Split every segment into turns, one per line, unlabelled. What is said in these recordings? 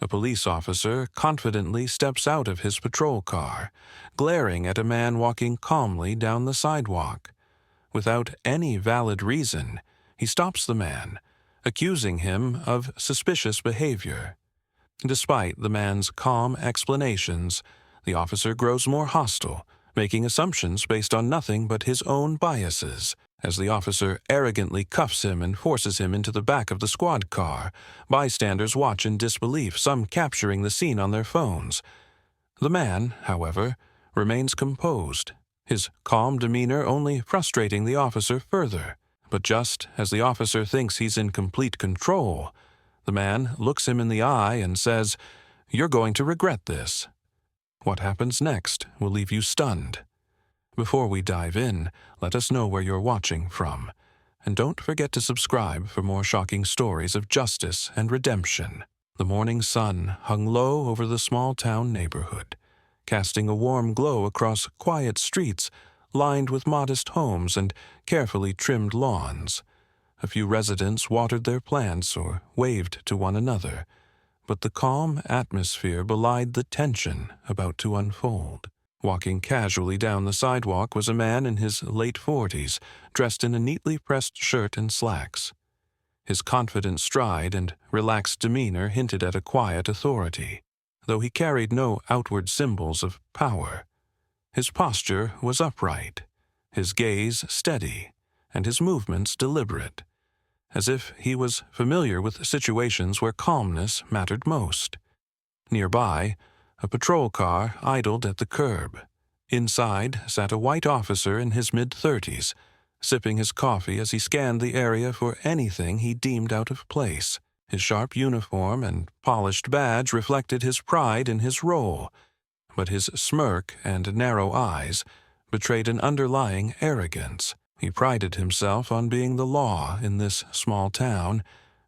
A police officer confidently steps out of his patrol car, glaring at a man walking calmly down the sidewalk. Without any valid reason, he stops the man, accusing him of suspicious behavior. Despite the man's calm explanations, the officer grows more hostile, making assumptions based on nothing but his own biases. As the officer arrogantly cuffs him and forces him into the back of the squad car, bystanders watch in disbelief, some capturing the scene on their phones. The man, however, remains composed, his calm demeanor only frustrating the officer further. But just as the officer thinks he's in complete control, the man looks him in the eye and says, "You're going to regret this." What happens next will leave you stunned. Before we dive in, let us know where you're watching from. And don't forget to subscribe for more shocking stories of justice and redemption. The morning sun hung low over the small-town neighborhood, casting a warm glow across quiet streets lined with modest homes and carefully trimmed lawns. A few residents watered their plants or waved to one another, but the calm atmosphere belied the tension about to unfold. Walking casually down the sidewalk was a man in his late 40s, dressed in a neatly pressed shirt and slacks. His confident stride and relaxed demeanor hinted at a quiet authority, though he carried no outward symbols of power. His posture was upright, his gaze steady, and his movements deliberate, as if he was familiar with situations where calmness mattered most. Nearby, a patrol car idled at the curb. Inside sat a white officer in his mid-30s, sipping his coffee as he scanned the area for anything he deemed out of place. His sharp uniform and polished badge reflected his pride in his role, but his smirk and narrow eyes betrayed an underlying arrogance. He prided himself on being the law in this small town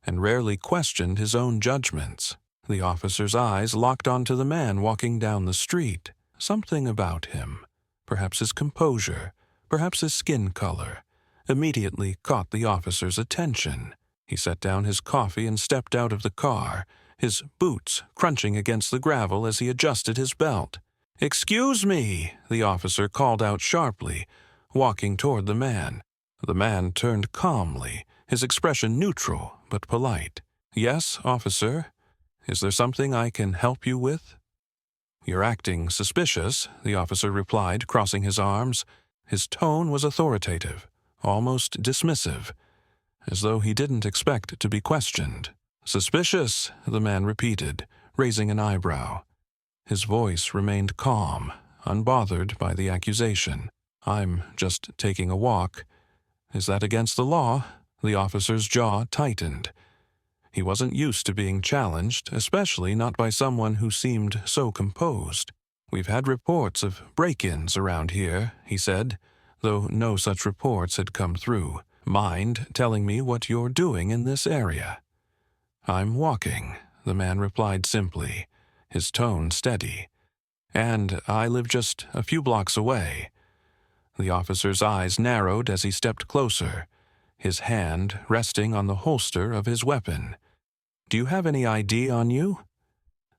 and rarely questioned his own judgments. The officer's eyes locked onto the man walking down the street. Something about him, perhaps his composure, perhaps his skin color, immediately caught the officer's attention. He set down his coffee and stepped out of the car, his boots crunching against the gravel as he adjusted his belt. "Excuse me," the officer called out sharply, walking toward the man. The man turned calmly, his expression neutral but polite. "Yes, officer. Is there something I can help you with?" "You're acting suspicious," the officer replied, crossing his arms. His tone was authoritative, almost dismissive, as though he didn't expect to be questioned. "Suspicious," the man repeated, raising an eyebrow. His voice remained calm, unbothered by the accusation. "I'm just taking a walk. Is that against the law?" The officer's jaw tightened. He wasn't used to being challenged, especially not by someone who seemed so composed. "We've had reports of break-ins around here," he said, though no such reports had come through. "Mind telling me what you're doing in this area?" "I'm walking," the man replied simply, his tone steady. "And I live just a few blocks away." The officer's eyes narrowed as he stepped closer, his hand resting on the holster of his weapon. "Do you have any ID on you?"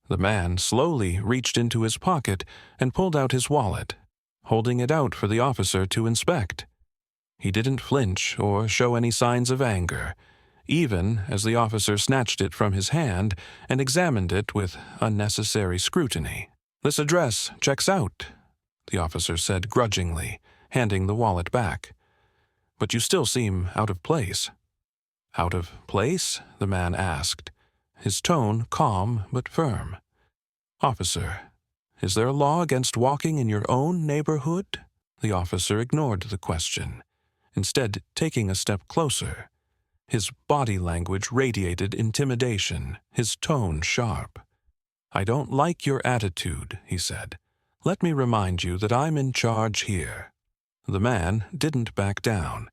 The man slowly reached into his pocket and pulled out his wallet, holding it out for the officer to inspect. He didn't flinch or show any signs of anger, even as the officer snatched it from his hand and examined it with unnecessary scrutiny. "This address checks out," the officer said grudgingly, handing the wallet back. "But you still seem out of place." "Out of place?" the man asked, his tone calm but firm. "Officer, is there a law against walking in your own neighborhood?" The officer ignored the question, instead taking a step closer. His body language radiated intimidation, his tone sharp. "I don't like your attitude," he said. "Let me remind you that I'm in charge here." The man didn't back down.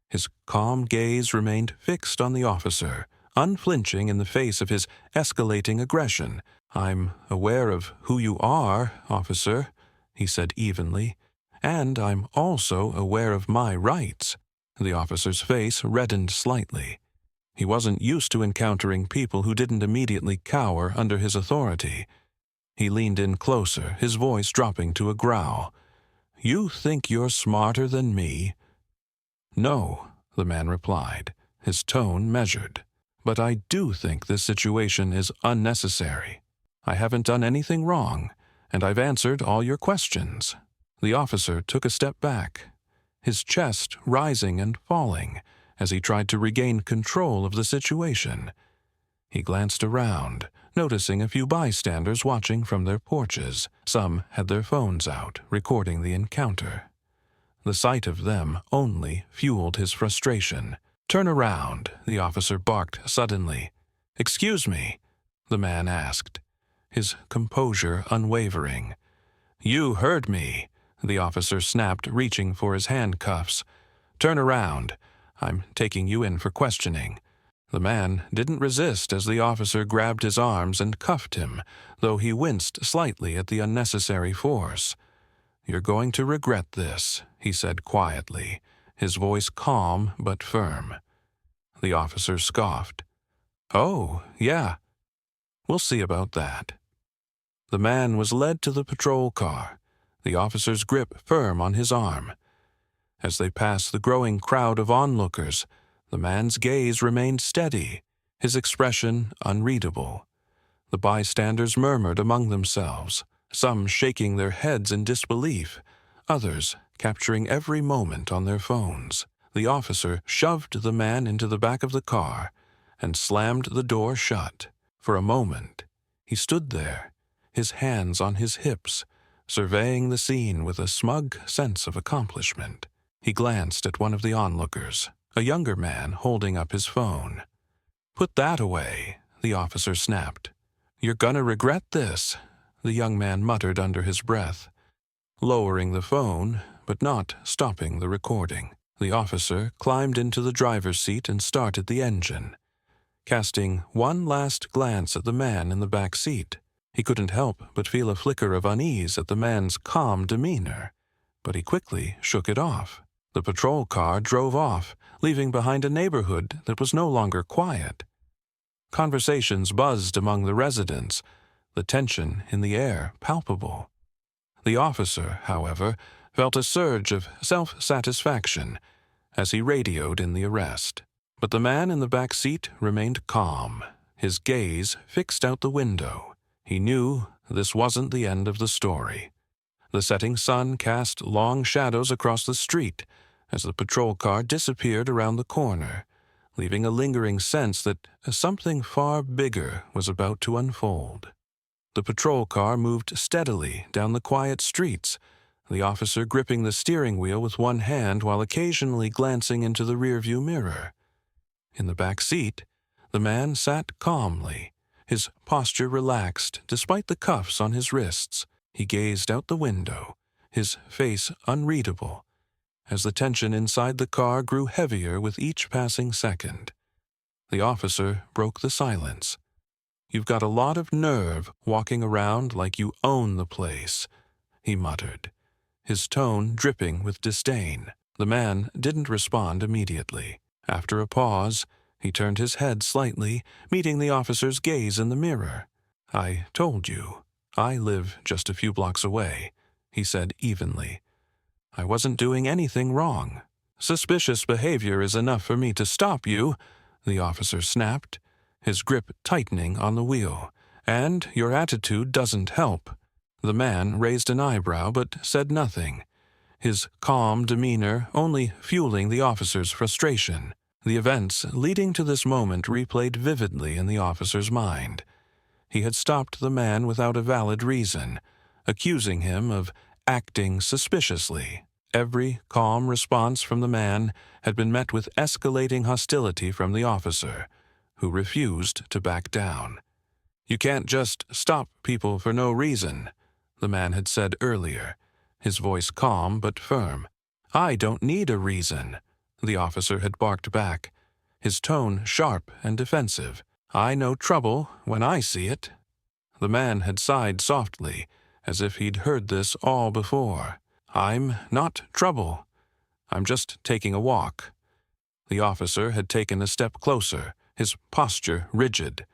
His calm gaze remained fixed on the officer, unflinching in the face of his escalating aggression. "I'm aware of who you are, officer," he said evenly, "and I'm also aware of my rights." The officer's face reddened slightly. He wasn't used to encountering people who didn't immediately cower under his authority. He leaned in closer, his voice dropping to a growl. "You think you're smarter than me?" "No," the man replied, his tone measured. "But I do think this situation is unnecessary. I haven't done anything wrong, and I've answered all your questions." The officer took a step back, his chest rising and falling as he tried to regain control of the situation. He glanced around, noticing a few bystanders watching from their porches. Some had their phones out, recording the encounter. The sight of them only fueled his frustration. "Turn around," the officer barked suddenly. "Excuse me?" the man asked, his composure unwavering. "You heard me," the officer snapped, reaching for his handcuffs. "Turn around. I'm taking you in for questioning." The man didn't resist as the officer grabbed his arms and cuffed him, though he winced slightly at the unnecessary force. "You're going to regret this," he said quietly, his voice calm but firm. The officer scoffed. "Oh, yeah. We'll see about that." The man was led to the patrol car, the officer's grip firm on his arm. As they passed the growing crowd of onlookers, the man's gaze remained steady, his expression unreadable. The bystanders murmured among themselves, some shaking their heads in disbelief, others capturing every moment on their phones. The officer shoved the man into the back of the car and slammed the door shut. For a moment, he stood there, his hands on his hips, surveying the scene with a smug sense of accomplishment. He glanced at one of the onlookers, a younger man holding up his phone. "Put that away," the officer snapped. "You're gonna regret this," the young man muttered under his breath, lowering the phone but not stopping the recording. The officer climbed into the driver's seat and started the engine. Casting one last glance at the man in the back seat, he couldn't help but feel a flicker of unease at the man's calm demeanor, but he quickly shook it off. The patrol car drove off, leaving behind a neighborhood that was no longer quiet. Conversations buzzed among the residents, the tension in the air palpable. The officer, however, felt a surge of self-satisfaction as he radioed in the arrest. But the man in the back seat remained calm, his gaze fixed out the window. He knew this wasn't the end of the story. The setting sun cast long shadows across the street as the patrol car disappeared around the corner, leaving a lingering sense that something far bigger was about to unfold. The patrol car moved steadily down the quiet streets, the officer gripping the steering wheel with one hand while occasionally glancing into the rearview mirror. In the back seat, the man sat calmly, his posture relaxed despite the cuffs on his wrists. He gazed out the window, his face unreadable, as the tension inside the car grew heavier with each passing second. The officer broke the silence. "You've got a lot of nerve walking around like you own the place," he muttered, his tone dripping with disdain. The man didn't respond immediately. After a pause, he turned his head slightly, meeting the officer's gaze in the mirror. "I told you, I live just a few blocks away," he said evenly. "I wasn't doing anything wrong. Suspicious behavior is enough for me to stop you," the officer snapped, his grip tightening on the wheel. "And your attitude doesn't help." The man raised an eyebrow but said nothing, his calm demeanor only fueling the officer's frustration. The events leading to this moment replayed vividly in the officer's mind. He had stopped the man without a valid reason, accusing him of acting suspiciously. Every calm response from the man had been met with escalating hostility from the officer, who refused to back down. "You can't just stop people for no reason," the man had said earlier, his voice calm but firm. "I don't need a reason," the officer had barked back, his tone sharp and defensive. "I know trouble when I see it." The man had sighed softly, as if he'd heard this all before. "I'm not trouble. I'm just taking a walk." The officer had taken a step closer, his posture rigid.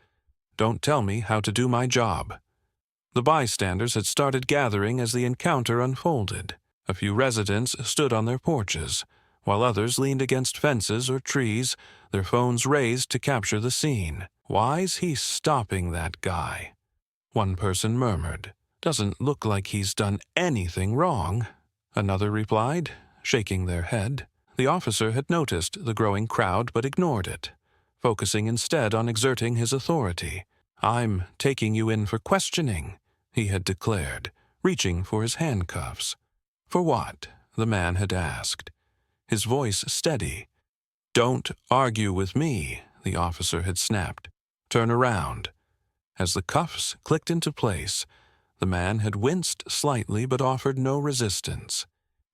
"Don't tell me how to do my job." The bystanders had started gathering as the encounter unfolded. A few residents stood on their porches, while others leaned against fences or trees, their phones raised to capture the scene. "Why's he stopping that guy?" one person murmured. "Doesn't look like he's done anything wrong," another replied, shaking their head. The officer had noticed the growing crowd but ignored it, focusing instead on exerting his authority. "I'm taking you in for questioning," he had declared, reaching for his handcuffs. "For what?" the man had asked, his voice steady. "Don't argue with me," the officer had snapped. "Turn around." As the cuffs clicked into place, the man had winced slightly but offered no resistance.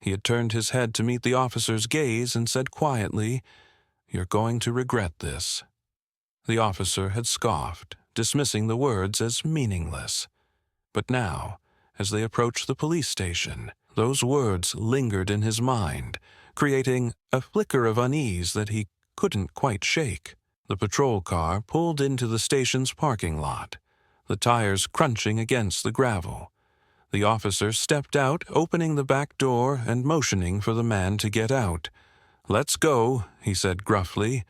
He had turned his head to meet the officer's gaze and said quietly, "You're going to regret this." The officer had scoffed, dismissing the words as meaningless. But now, as they approached the police station, those words lingered in his mind, creating a flicker of unease that he couldn't quite shake. The patrol car pulled into the station's parking lot, the tires crunching against the gravel. The officer stepped out, opening the back door and motioning for the man to get out. "Let's go," he said gruffly.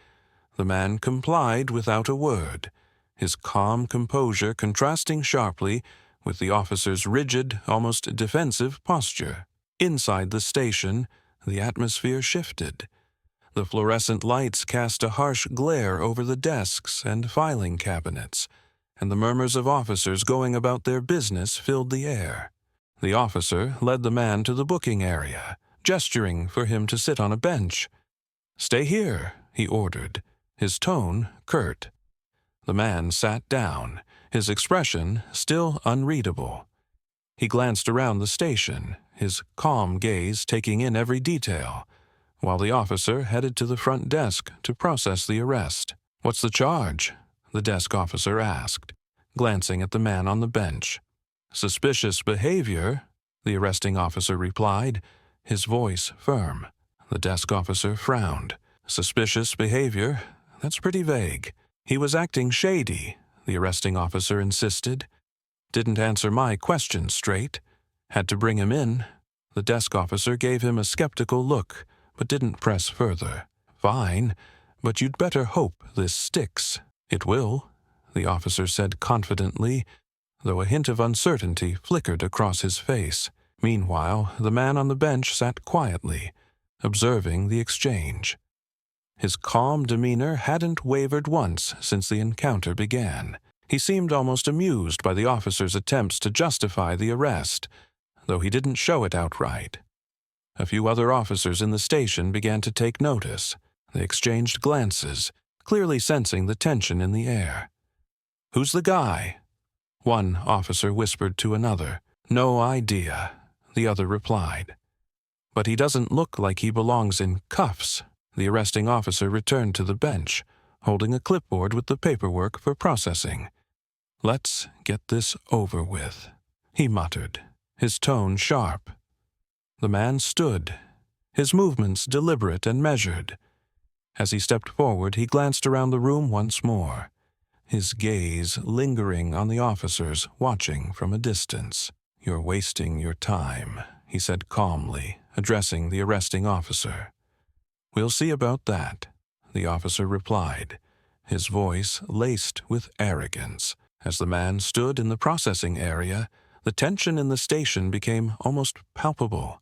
The man complied without a word, his calm composure contrasting sharply with the officer's rigid, almost defensive posture. Inside the station, the atmosphere shifted. The fluorescent lights cast a harsh glare over the desks and filing cabinets, and the murmurs of officers going about their business filled the air. The officer led the man to the booking area, gesturing for him to sit on a bench. "Stay here," he ordered, his tone curt. The man sat down, his expression still unreadable. He glanced around the station, his calm gaze taking in every detail, while the officer headed to the front desk to process the arrest. "What's the charge?" the desk officer asked, glancing at the man on the bench. "Suspicious behavior," the arresting officer replied, his voice firm. The desk officer frowned. "Suspicious behavior? That's pretty vague." "He was acting shady," the arresting officer insisted. "Didn't answer my question straight. Had to bring him in." The desk officer gave him a skeptical look, but didn't press further. "Fine, but you'd better hope this sticks." "It will," the officer said confidently, though a hint of uncertainty flickered across his face. Meanwhile, the man on the bench sat quietly, observing the exchange. His calm demeanor hadn't wavered once since the encounter began. He seemed almost amused by the officer's attempts to justify the arrest, though he didn't show it outright. A few other officers in the station began to take notice. They exchanged glances, clearly sensing the tension in the air. "Who's the guy?" one officer whispered to another. "No idea," the other replied. "But he doesn't look like he belongs in cuffs." The arresting officer returned to the bench, holding a clipboard with the paperwork for processing. "Let's get this over with," he muttered, his tone sharp. The man stood, his movements deliberate and measured. As he stepped forward, he glanced around the room once more, his gaze lingering on the officers watching from a distance. "You're wasting your time," he said calmly, addressing the arresting officer. "We'll see about that," the officer replied, his voice laced with arrogance. As the man stood in the processing area, the tension in the station became almost palpable.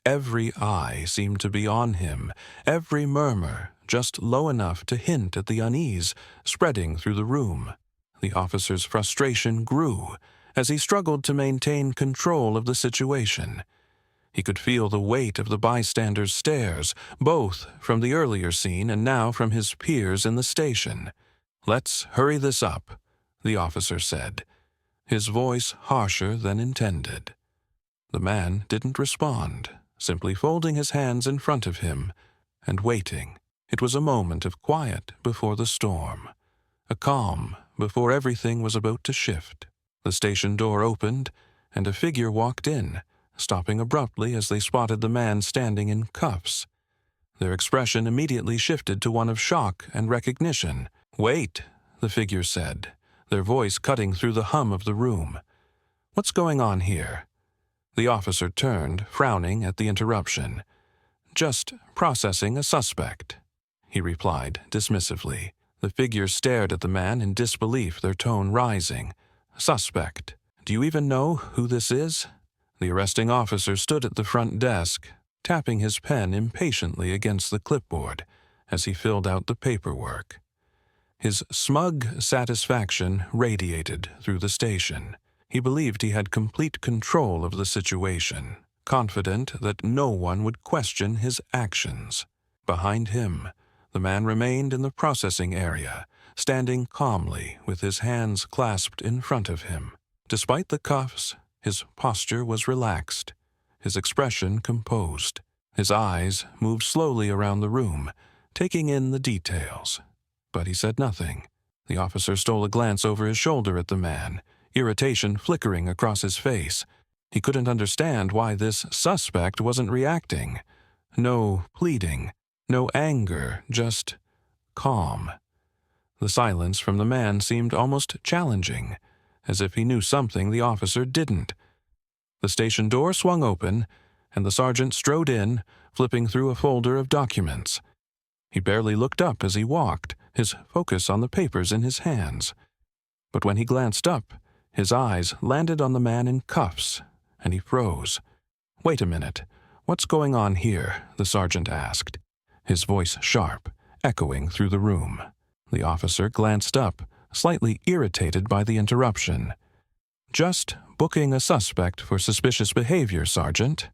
Every eye seemed to be on him, every murmur just low enough to hint at the unease spreading through the room. The officer's frustration grew as he struggled to maintain control of the situation. He could feel the weight of the bystanders' stares, both from the earlier scene and now from his peers in the station. "Let's hurry this up," the officer said, his voice harsher than intended. The man didn't respond, simply folding his hands in front of him and waiting. It was a moment of quiet before the storm, a calm before everything was about to shift. The station door opened, and a figure walked in, stopping abruptly as they spotted the man standing in cuffs. Their expression immediately shifted to one of shock and recognition. "Wait," the figure said, their voice cutting through the hum of the room. "What's going on here?" The officer turned, frowning at the interruption. "Just processing a suspect," he replied dismissively. The figure stared at the man in disbelief, their tone rising. "Suspect? Do you even know who this is?" The arresting officer stood at the front desk, tapping his pen impatiently against the clipboard as he filled out the paperwork. His smug satisfaction radiated through the station. He believed he had complete control of the situation, confident that no one would question his actions. Behind him, the man remained in the processing area, standing calmly with his hands clasped in front of him. Despite the cuffs, his posture was relaxed, his expression composed. His eyes moved slowly around the room, taking in the details. But he said nothing. The officer stole a glance over his shoulder at the man, irritation flickering across his face. He couldn't understand why this suspect wasn't reacting. No pleading, no anger, just calm. The silence from the man seemed almost challenging, as if he knew something the officer didn't. The station door swung open, and the sergeant strode in, flipping through a folder of documents. He barely looked up as he walked, his focus on the papers in his hands. But when he glanced up, his eyes landed on the man in cuffs, and he froze. "Wait a minute. What's going on here?" the sergeant asked, his voice sharp, echoing through the room. The officer glanced up, slightly irritated by the interruption. "Just booking a suspect for suspicious behavior, Sergeant,"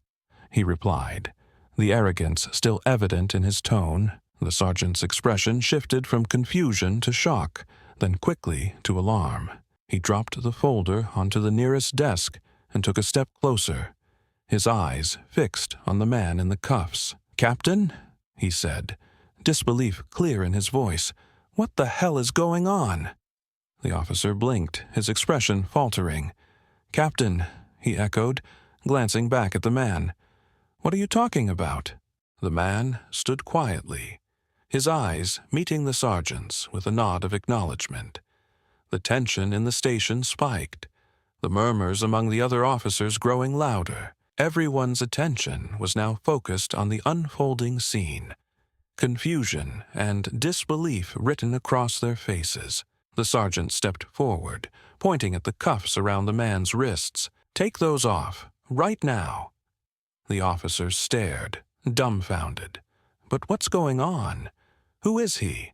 he replied, the arrogance still evident in his tone. The sergeant's expression shifted from confusion to shock, then quickly to alarm. He dropped the folder onto the nearest desk and took a step closer, his eyes fixed on the man in the cuffs. "Captain," he said, disbelief clear in his voice, "what the hell is going on?" The officer blinked, his expression faltering. "Captain," he echoed, glancing back at the man. "What are you talking about?" The man stood quietly, his eyes meeting the sergeant's with a nod of acknowledgement. The tension in the station spiked, the murmurs among the other officers growing louder. Everyone's attention was now focused on the unfolding scene, confusion and disbelief written across their faces. The sergeant stepped forward, pointing at the cuffs around the man's wrists. "Take those off, right now." The officer stared, dumbfounded. "But what's going on? Who is he?"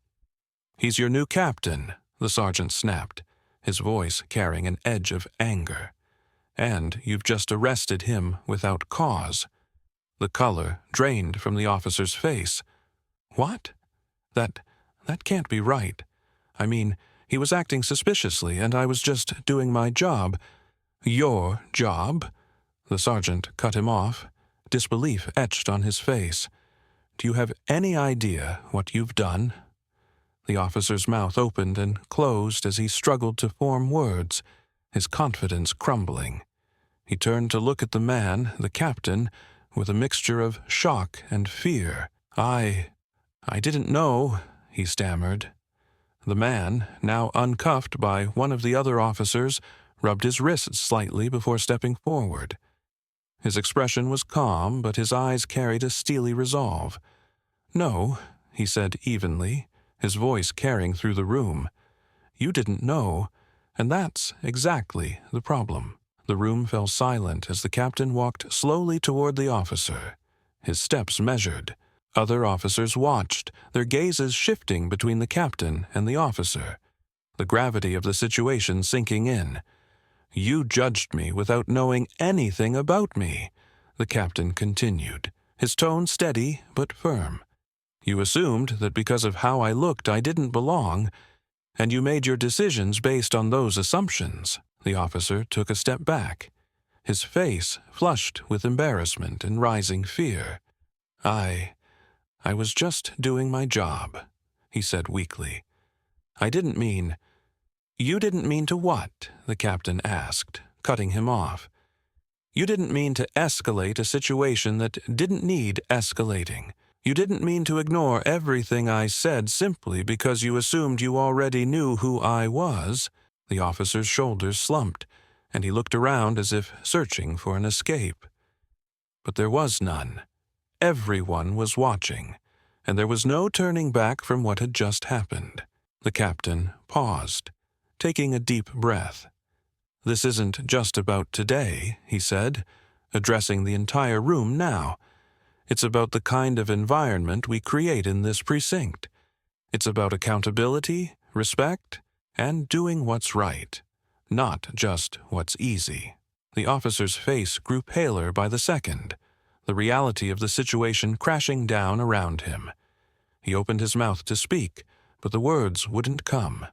"He's your new captain," the sergeant snapped, his voice carrying an edge of anger. "And you've just arrested him without cause." The color drained from the officer's face. "What? That can't be right. I mean, he was acting suspiciously, and I was just doing my job." "Your job?" The sergeant cut him off, disbelief etched on his face. "Do you have any idea what you've done?" The officer's mouth opened and closed as he struggled to form words, his confidence crumbling. He turned to look at the man, the captain, with a mixture of shock and fear. I didn't know," he stammered. The man, now uncuffed by one of the other officers, rubbed his wrists slightly before stepping forward. His expression was calm, but his eyes carried a steely resolve. "No," he said evenly, his voice carrying through the room. "You didn't know, and that's exactly the problem." The room fell silent as the captain walked slowly toward the officer, his steps measured. Other officers watched, their gazes shifting between the captain and the officer, the gravity of the situation sinking in. "You judged me without knowing anything about me," the captain continued, his tone steady but firm. "You assumed that because of how I looked I didn't belong, and you made your decisions based on those assumptions." The officer took a step back, his face flushed with embarrassment and rising fear. I was just doing my job," he said weakly. "I didn't mean—" "You didn't mean to what?" the captain asked, cutting him off. "You didn't mean to escalate a situation that didn't need escalating. You didn't mean to ignore everything I said simply because you assumed you already knew who I was." The officer's shoulders slumped, and he looked around as if searching for an escape. But there was none. Everyone was watching, and there was no turning back from what had just happened. The captain paused, taking a deep breath. "This isn't just about today," he said, addressing the entire room now. "It's about the kind of environment we create in this precinct. It's about accountability, respect, and doing what's right, not just what's easy." The officer's face grew paler by the second, the reality of the situation crashing down around him. He opened his mouth to speak, but the words wouldn't come.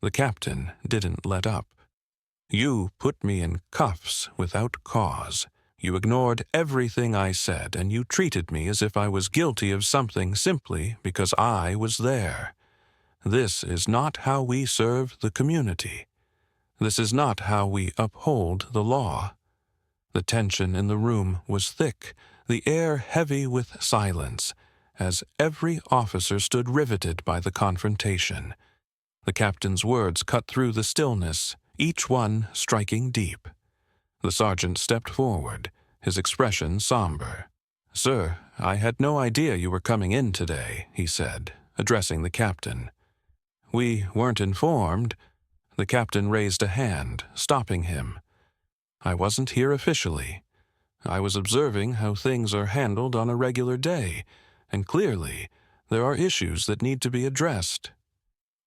The captain didn't let up. "You put me in cuffs without cause. You ignored everything I said, and you treated me as if I was guilty of something simply because I was there. This is not how we serve the community. This is not how we uphold the law." The tension in the room was thick, the air heavy with silence, as every officer stood riveted by the confrontation. The captain's words cut through the stillness, each one striking deep. The sergeant stepped forward, his expression somber. "Sir, I had no idea you were coming in today," he said, addressing the captain. "We weren't informed." The captain raised a hand, stopping him. "I wasn't here officially. I was observing how things are handled on a regular day, and clearly there are issues that need to be addressed."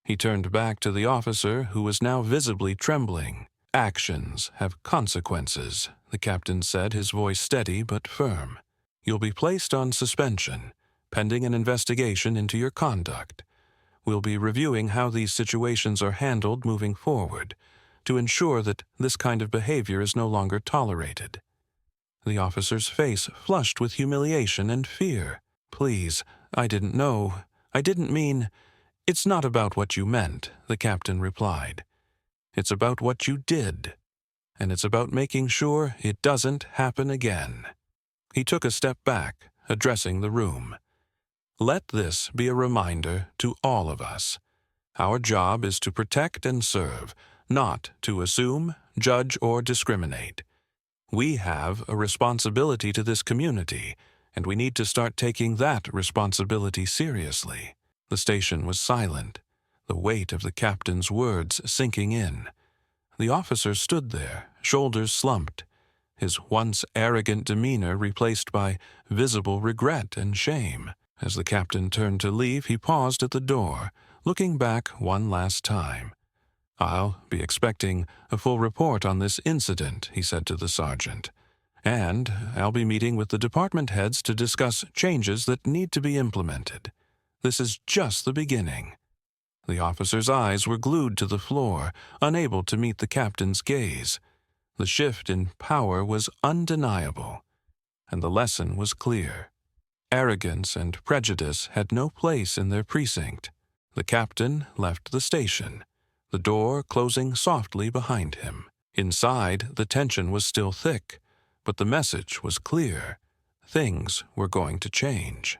He turned back to the officer, who was now visibly trembling. "Actions have consequences," the captain said, his voice steady but firm. "You'll be placed on suspension, pending an investigation into your conduct. We'll be reviewing how these situations are handled moving forward, to ensure that this kind of behavior is no longer tolerated." The officer's face flushed with humiliation and fear. "Please, I didn't know. I didn't mean—" "It's not about what you meant," the captain replied. "It's about what you did, and it's about making sure it doesn't happen again." He took a step back, addressing the room. "Let this be a reminder to all of us. Our job is to protect and serve, not to assume, judge, or discriminate. We have a responsibility to this community, and we need to start taking that responsibility seriously." The station was silent, the weight of the captain's words sinking in. The officer stood there, shoulders slumped, his once arrogant demeanor replaced by visible regret and shame. As the captain turned to leave, he paused at the door, looking back one last time. "I'll be expecting a full report on this incident," he said to the sergeant. "And I'll be meeting with the department heads to discuss changes that need to be implemented. This is just the beginning." The officer's eyes were glued to the floor, unable to meet the captain's gaze. The shift in power was undeniable, and the lesson was clear. Arrogance and prejudice had no place in their precinct. The captain left the station, the door closing softly behind him. Inside, the tension was still thick, but the message was clear. Things were going to change.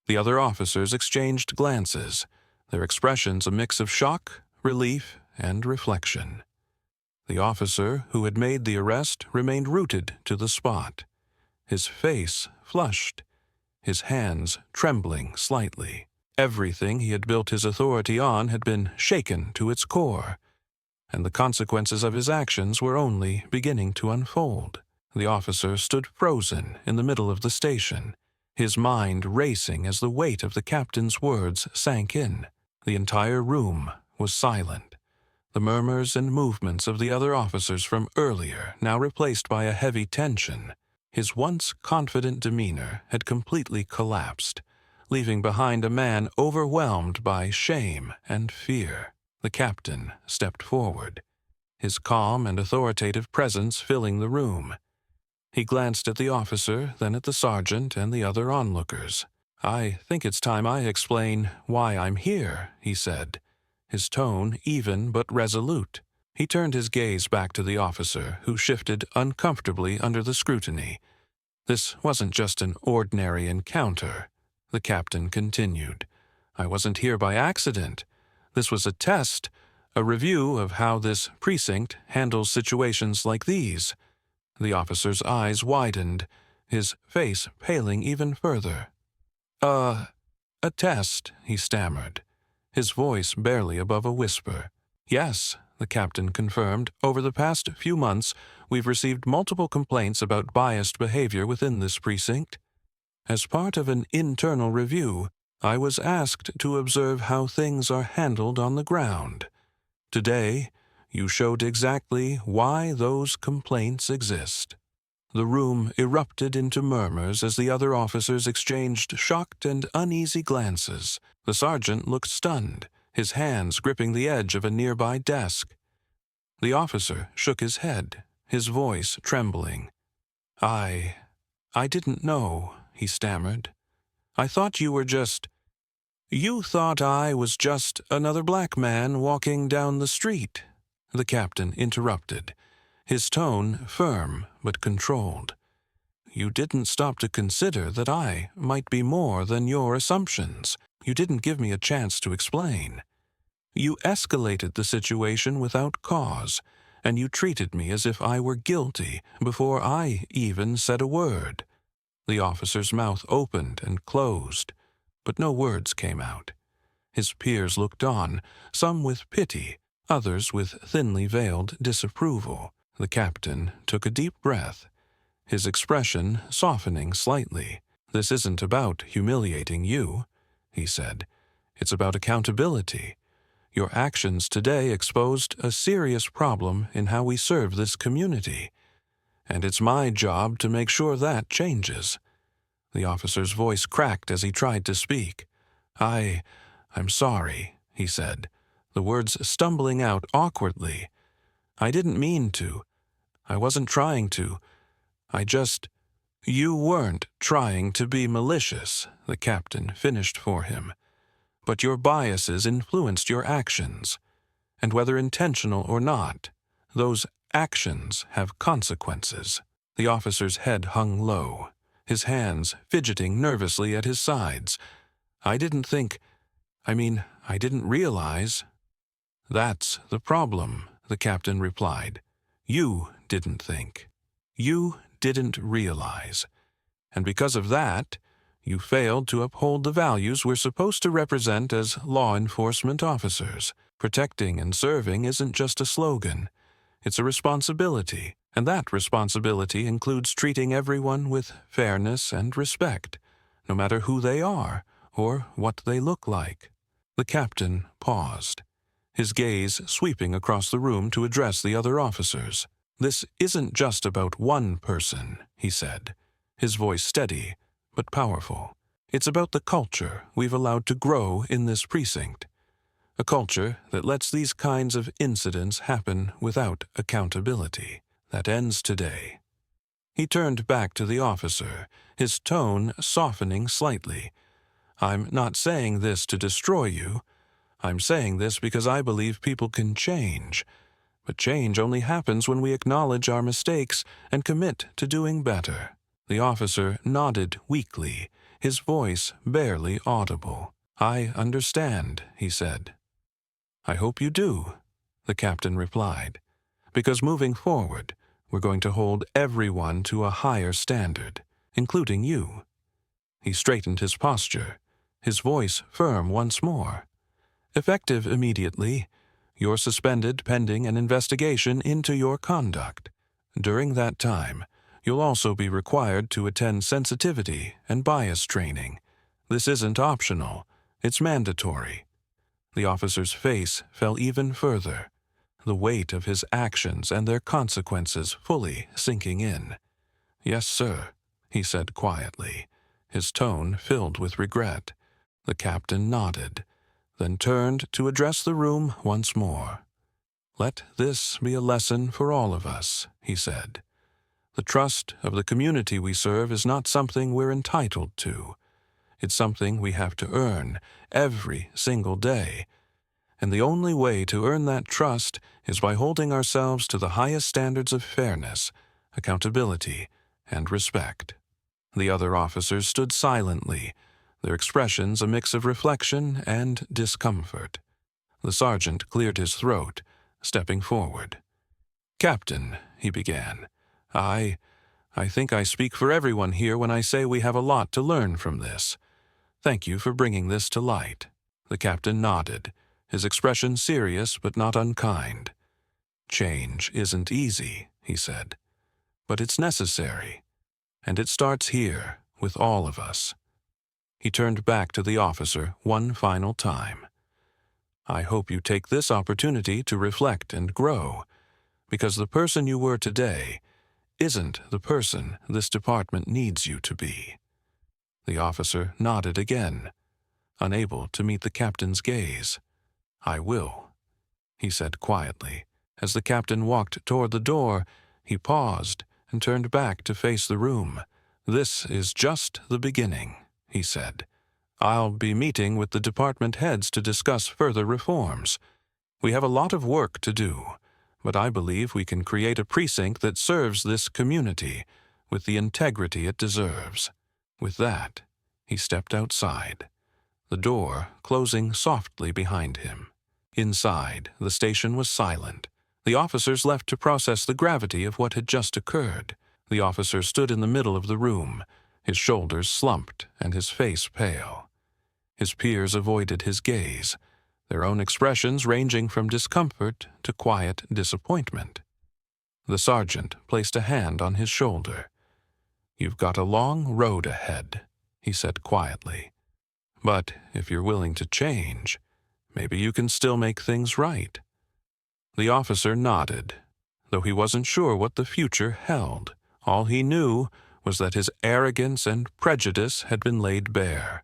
The other officers exchanged glances, their expressions a mix of shock, relief, and reflection. The officer who had made the arrest remained rooted to the spot, his face flushed, his hands trembling slightly. Everything he had built his authority on had been shaken to its core, and the consequences of his actions were only beginning to unfold. The officer stood frozen in the middle of the station, his mind racing as the weight of the captain's words sank in. The entire room was silent, the murmurs and movements of the other officers from earlier now replaced by a heavy tension. His once confident demeanor had completely collapsed, leaving behind a man overwhelmed by shame and fear. The captain stepped forward, his calm and authoritative presence filling the room. He glanced at the officer, then at the sergeant and the other onlookers. "I think it's time I explain why I'm here," he said, his tone even but resolute. He turned his gaze back to the officer, who shifted uncomfortably under the scrutiny. This wasn't just an ordinary encounter. the captain continued. "I wasn't here by accident. This was a test, a review of how this precinct handles situations like these." The officer's eyes widened, his face paling even further. A test," he stammered, his voice barely above a whisper. "Yes," the captain confirmed. "Over the past few months, we've received multiple complaints about biased behavior within this precinct. As part of an internal review, I was asked to observe how things are handled on the ground. Today, you showed exactly why those complaints exist." The room erupted into murmurs as the other officers exchanged shocked and uneasy glances. The sergeant looked stunned, his hands gripping the edge of a nearby desk. The officer shook his head, his voice trembling. I didn't know," he stammered. "I thought you were just—" "You thought I was just another black man walking down the street," the captain interrupted, his tone firm but controlled. "You didn't stop to consider that I might be more than your assumptions. You didn't give me a chance to explain. You escalated the situation without cause, and you treated me as if I were guilty before I even said a word." The officer's mouth opened and closed, but no words came out. His peers looked on, some with pity, others with thinly veiled disapproval. The captain took a deep breath, his expression softening slightly. "This isn't about humiliating you," he said. "It's about accountability. Your actions today exposed a serious problem in how we serve this community, and it's my job to make sure that changes." The officer's voice cracked as he tried to speak. I'm sorry," he said, the words stumbling out awkwardly. "I didn't mean to. I wasn't trying to. You weren't trying to be malicious," the captain finished for him. "But your biases influenced your actions. And whether intentional or not, those actions have consequences." The officer's head hung low, his hands fidgeting nervously at his sides. I didn't realize." "That's the problem," the captain replied. "You didn't think. You didn't realize. And because of that, you failed to uphold the values we're supposed to represent as law enforcement officers. Protecting and serving isn't just a slogan. It's a responsibility, and that responsibility includes treating everyone with fairness and respect, no matter who they are or what they look like." The captain paused, his gaze sweeping across the room to address the other officers. "This isn't just about one person," he said, his voice steady but powerful. "It's about the culture we've allowed to grow in this precinct. A culture that lets these kinds of incidents happen without accountability. That ends today." He turned back to the officer, his tone softening slightly. "I'm not saying this to destroy you. I'm saying this because I believe people can change. But change only happens when we acknowledge our mistakes and commit to doing better." The officer nodded weakly, his voice barely audible. "I understand," he said. "I hope you do," the captain replied, "because moving forward, we're going to hold everyone to a higher standard, including you." He straightened his posture, his voice firm once more. "Effective immediately, you're suspended pending an investigation into your conduct. During that time, you'll also be required to attend sensitivity and bias training. This isn't optional, it's mandatory." The officer's face fell even further, the weight of his actions and their consequences fully sinking in. "Yes, sir," he said quietly, his tone filled with regret. The captain nodded, then turned to address the room once more. "Let this be a lesson for all of us," he said. "The trust of the community we serve is not something we're entitled to. It's something we have to earn every single day. And the only way to earn that trust is by holding ourselves to the highest standards of fairness, accountability, and respect." The other officers stood silently, their expressions a mix of reflection and discomfort. The sergeant cleared his throat, stepping forward. "Captain," he began, I think I speak for everyone here when I say we have a lot to learn from this. Thank you for bringing this to light." The captain nodded, his expression serious but not unkind. "Change isn't easy," he said, "but it's necessary, and it starts here with all of us." He turned back to the officer one final time. "I hope you take this opportunity to reflect and grow, because the person you were today isn't the person this department needs you to be." The officer nodded again, unable to meet the captain's gaze. "I will," he said quietly. As the captain walked toward the door, he paused and turned back to face the room. "This is just the beginning," he said. "I'll be meeting with the department heads to discuss further reforms. We have a lot of work to do, but I believe we can create a precinct that serves this community with the integrity it deserves." With that, he stepped outside, the door closing softly behind him. Inside, the station was silent. The officers left to process the gravity of what had just occurred. The officer stood in the middle of the room, his shoulders slumped and his face pale. His peers avoided his gaze, their own expressions ranging from discomfort to quiet disappointment. The sergeant placed a hand on his shoulder. "You've got a long road ahead," he said quietly. "But if you're willing to change, maybe you can still make things right." The officer nodded, though he wasn't sure what the future held. All he knew was that his arrogance and prejudice had been laid bare,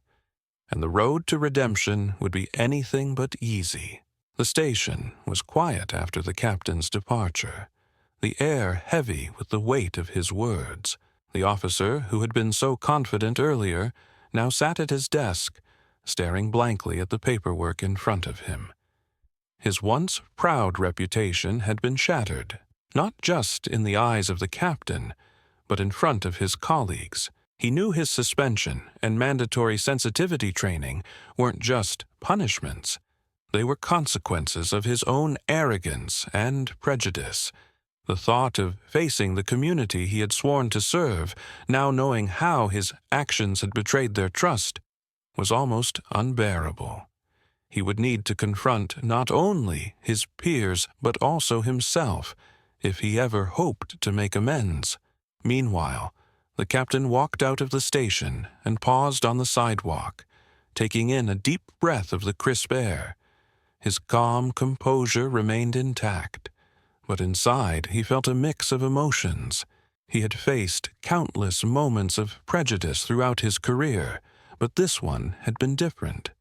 and the road to redemption would be anything but easy. The station was quiet after the captain's departure, the air heavy with the weight of his words. The officer, who had been so confident earlier, now sat at his desk, staring blankly at the paperwork in front of him. His once proud reputation had been shattered, not just in the eyes of the captain, but in front of his colleagues. He knew his suspension and mandatory sensitivity training weren't just punishments. They were consequences of his own arrogance and prejudice. The thought of facing the community he had sworn to serve, now knowing how his actions had betrayed their trust, was almost unbearable. He would need to confront not only his peers but also himself, if he ever hoped to make amends. Meanwhile, the captain walked out of the station and paused on the sidewalk, taking in a deep breath of the crisp air. His calm composure remained intact, but inside he felt a mix of emotions. He had faced countless moments of prejudice throughout his career, but this one had been different.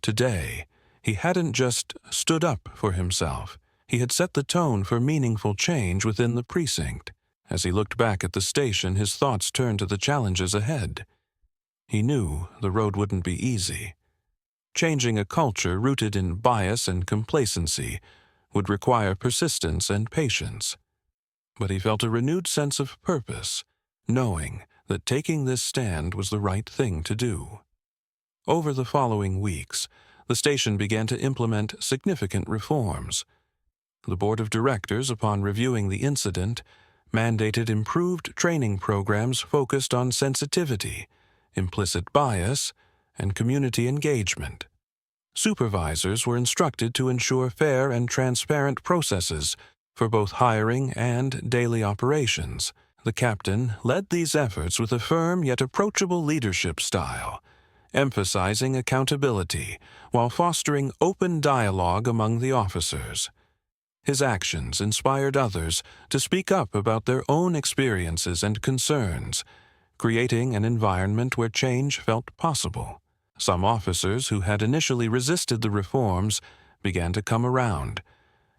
Today, he hadn't just stood up for himself. He had set the tone for meaningful change within the precinct. As he looked back at the station, his thoughts turned to the challenges ahead. He knew the road wouldn't be easy. Changing a culture rooted in bias and complacency would require persistence and patience. But he felt a renewed sense of purpose, knowing that taking this stand was the right thing to do. Over the following weeks, the station began to implement significant reforms. The board of directors, upon reviewing the incident, mandated improved training programs focused on sensitivity, implicit bias, and community engagement. Supervisors were instructed to ensure fair and transparent processes for both hiring and daily operations. The captain led these efforts with a firm yet approachable leadership style, emphasizing accountability while fostering open dialogue among the officers. His actions inspired others to speak up about their own experiences and concerns, creating an environment where change felt possible. Some officers who had initially resisted the reforms began to come around,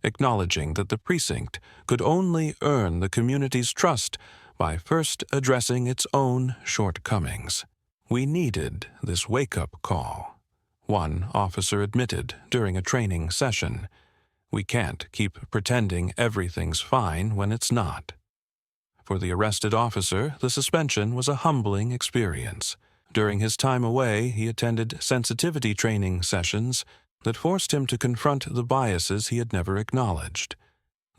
acknowledging that the precinct could only earn the community's trust by first addressing its own shortcomings. "We needed this wake-up call," one officer admitted during a training session. "We can't keep pretending everything's fine when it's not." For the arrested officer, the suspension was a humbling experience. During his time away, he attended sensitivity training sessions that forced him to confront the biases he had never acknowledged.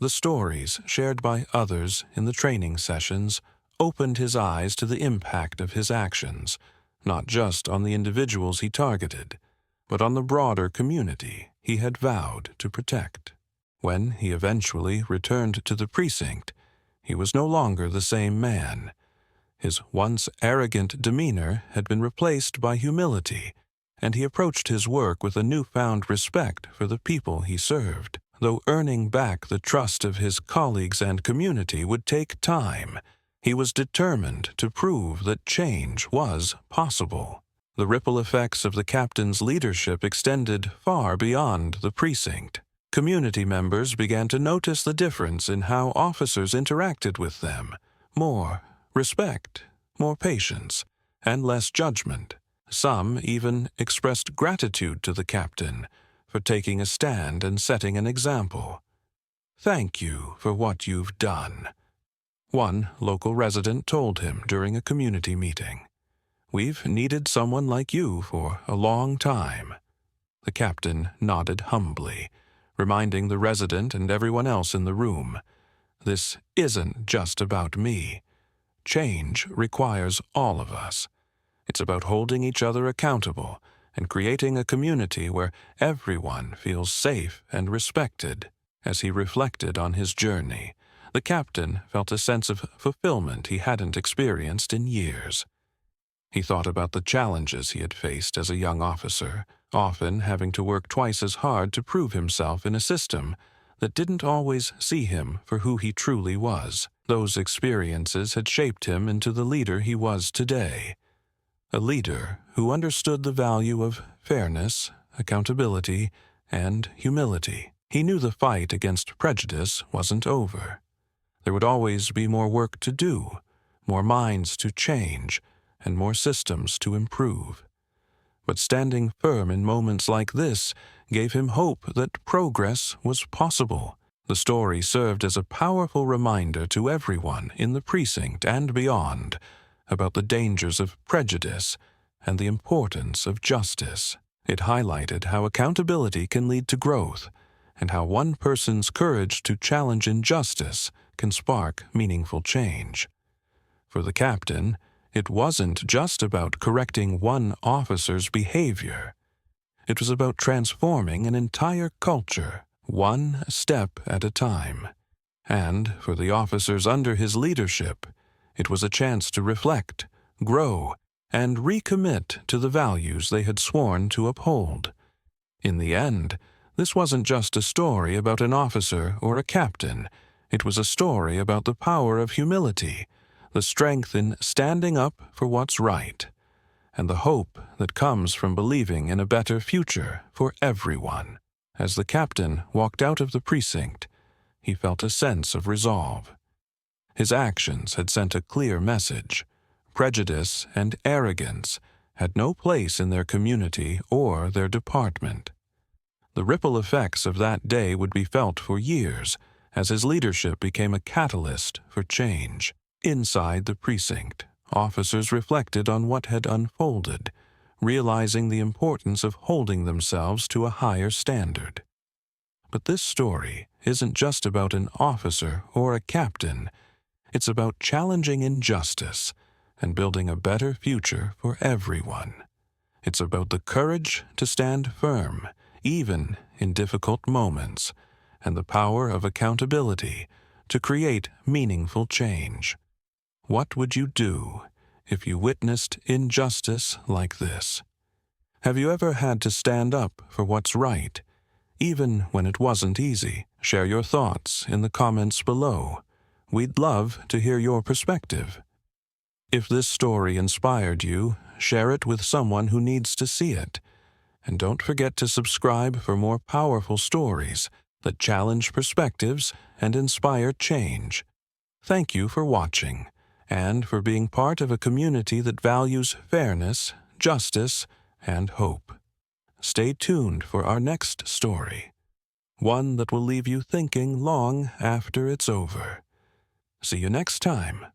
The stories shared by others in the training sessions opened his eyes to the impact of his actions, not just on the individuals he targeted, but on the broader community he had vowed to protect. When he eventually returned to the precinct, he was no longer the same man. His once arrogant demeanor had been replaced by humility, and he approached his work with a newfound respect for the people he served. Though earning back the trust of his colleagues and community would take time, he was determined to prove that change was possible. The ripple effects of the captain's leadership extended far beyond the precinct. Community members began to notice the difference in how officers interacted with them. More respect, more patience, and less judgment. Some even expressed gratitude to the captain for taking a stand and setting an example. "Thank you for what you've done," one local resident told him during a community meeting. "We've needed someone like you for a long time." The captain nodded humbly, reminding the resident and everyone else in the room, "This isn't just about me. Change requires all of us. It's about holding each other accountable and creating a community where everyone feels safe and respected." As he reflected on his journey, the captain felt a sense of fulfillment he hadn't experienced in years. He thought about the challenges he had faced as a young officer, often having to work twice as hard to prove himself in a system that didn't always see him for who he truly was. Those experiences had shaped him into the leader he was today. A leader who understood the value of fairness, accountability, and humility. He knew the fight against prejudice wasn't over. There would always be more work to do, more minds to change, and more systems to improve. But standing firm in moments like this gave him hope that progress was possible. The story served as a powerful reminder to everyone in the precinct and beyond about the dangers of prejudice and the importance of justice. It highlighted how accountability can lead to growth, and how one person's courage to challenge injustice can spark meaningful change. For the captain, it wasn't just about correcting one officer's behavior. It was about transforming an entire culture, one step at a time. And for the officers under his leadership, it was a chance to reflect, grow, and recommit to the values they had sworn to uphold. In the end, this wasn't just a story about an officer or a captain. It was a story about the power of humility, the strength in standing up for what's right, and the hope that comes from believing in a better future for everyone. As the captain walked out of the precinct, he felt a sense of resolve. His actions had sent a clear message. Prejudice and arrogance had no place in their community or their department. The ripple effects of that day would be felt for years, as his leadership became a catalyst for change. Inside the precinct, officers reflected on what had unfolded, realizing the importance of holding themselves to a higher standard. But this story isn't just about an officer or a captain. It's about challenging injustice and building a better future for everyone. It's about the courage to stand firm, even in difficult moments, and the power of accountability to create meaningful change. What would you do if you witnessed injustice like this? Have you ever had to stand up for what's right, even when it wasn't easy? Share your thoughts in the comments below. We'd love to hear your perspective. If this story inspired you, share it with someone who needs to see it. And don't forget to subscribe for more powerful stories that challenge perspectives and inspire change. Thank you for watching, and for being part of a community that values fairness, justice, and hope. Stay tuned for our next story, one that will leave you thinking long after it's over. See you next time.